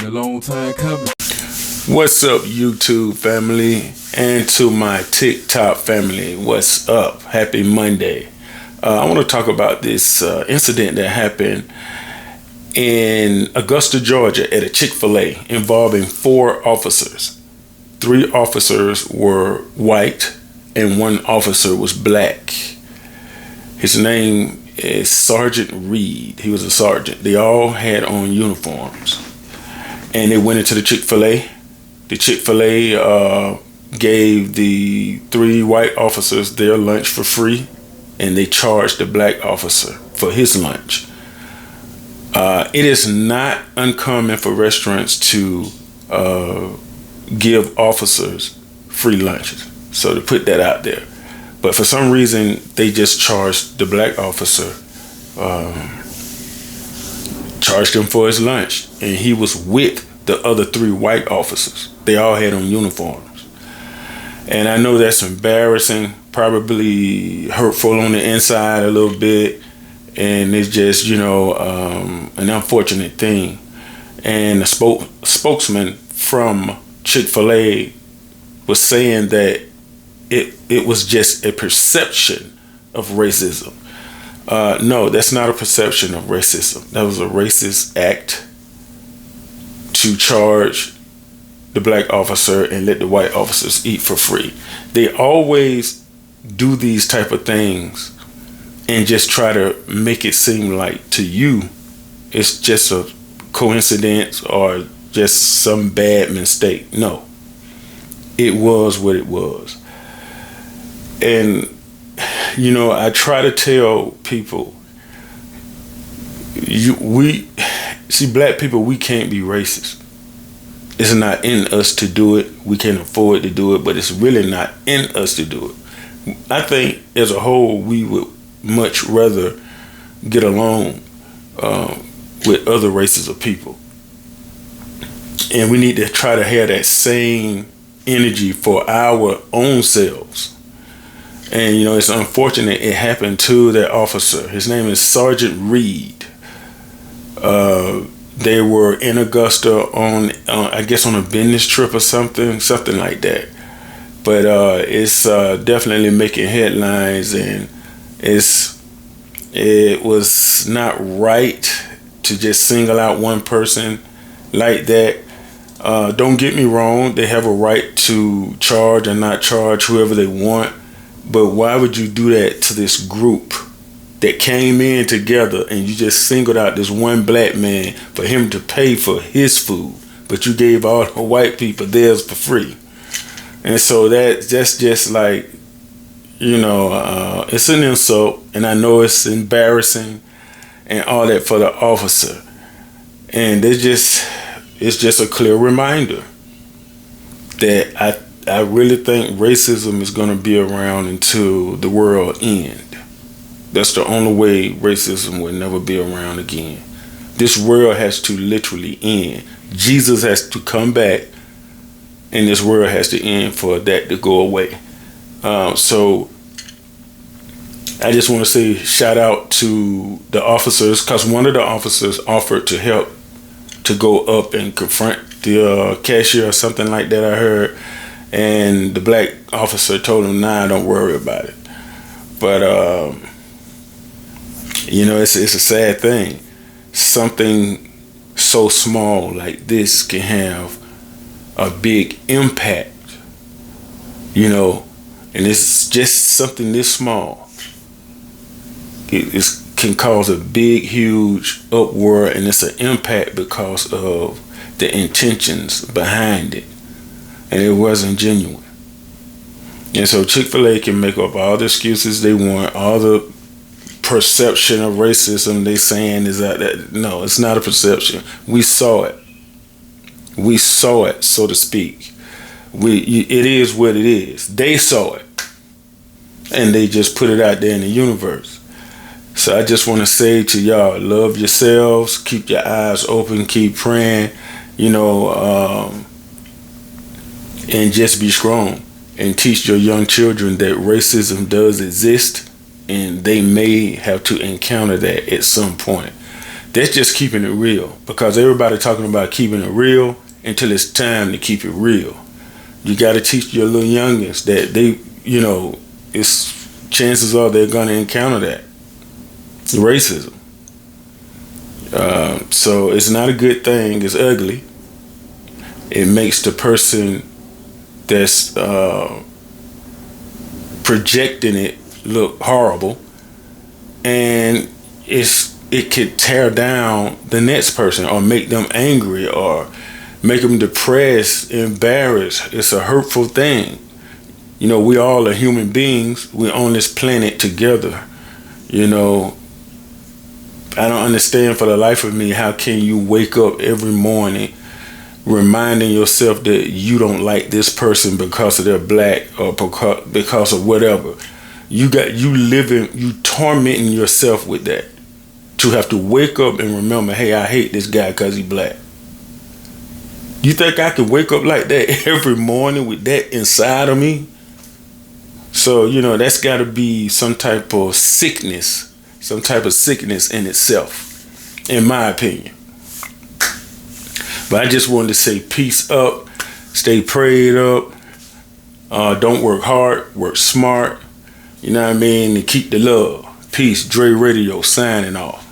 a long time coming. What's up, YouTube family, and to my TikTok family, what's up? Happy Monday. I want to talk about this incident that happened in Augusta, Georgia at a Chi Fil A involving 4 officers. 3 officers were white and 1 officer was black. His name is Sgt Reid. He was a sergeant. They all had on uniforms. And they went into the Chi Fil A. The Chi Fil A gave the 3 white officers their lunch for free, and they charged the black officer for his lunch. It is not uncommon for restaurants to give officers free lunches. So to put that out there. But for some reason, they just charged the black officer, charged him for his lunch. And he was with the other 3 white officers. They all had on uniforms. And I know that's embarrassing, probably hurtful on the inside a little bit. And it's just, an unfortunate thing. And the spokesman from Chick-fil-A was saying that it was just a perception of racism. No, that's not a perception of racism. That was a racist act to charge the black officer and let the white officers eat for free. They always do these type of things and just try to make it seem like to you it's just a coincidence or just some bad mistake. No, it was what it was. And I try to tell people, black people, we can't be racist. It's not in us to do it. We can't afford to do it, but it's really not in us to do it. I think as a whole, we would much rather get along with other races of people. And we need to try to have that same energy for our own selves. And, it's unfortunate it happened to that officer. His name is Sgt Reid. They were in Augusta on a business trip or something like that. But it's definitely making headlines, and it was not right to just single out one person like that. Don't get me wrong, they have a right to charge and not charge whoever they want. But why would you do that to this group that came in together and you just singled out this one black man for him to pay for his food, but you gave all the white people theirs for free? And so that's just like, it's an insult, and I know it's embarrassing and all that for the officer. And it's just a clear reminder that I really think racism is going to be around until the world ends. That's the only way racism will never be around again. This world has to literally end. Jesus has to come back, and this world has to end for that to go away. So I just want to say shout out to the officers, because one of the officers offered to help to go up and confront the cashier or something like that, I heard. And the black officer told him, nah, don't worry about it. But, it's a sad thing. Something so small like this can have a big impact, and it's just something this small. It can cause a big, huge uproar, and it's an impact because of the intentions behind it. And it wasn't genuine. And so Chick-fil-A can make up all the excuses they want, all the perception of racism they saying is that no, it's not a perception. We saw it. We saw it, so to speak. It is what it is. They saw it. And they just put it out there in the universe. So I just want to say to y'all, love yourselves, keep your eyes open, keep praying, and just be strong, and teach your young children that racism does exist, and they may have to encounter that at some point. That's just keeping it real, because everybody talking about keeping it real until it's time to keep it real. You got to teach your little youngins that they, it's chances are they're going to encounter that racism. So it's not a good thing. It's ugly. It makes the person that's projecting it look horrible, and it could tear down the next person or make them angry or make them depressed, embarrassed. It's a hurtful thing. We all are human beings. We're on this planet together. I don't understand for the life of me, how can you wake up every morning reminding yourself that you don't like this person because of their black or because of whatever. You tormenting yourself with that. To have to wake up and remember, hey, I hate this guy because he's black. You think I could wake up like that every morning with that inside of me? So, that's got to be some type of sickness in itself, in my opinion. But I just wanted to say peace up, stay prayed up, don't work hard, work smart, you know what I mean, and keep the love. Peace, Dre Radio signing off.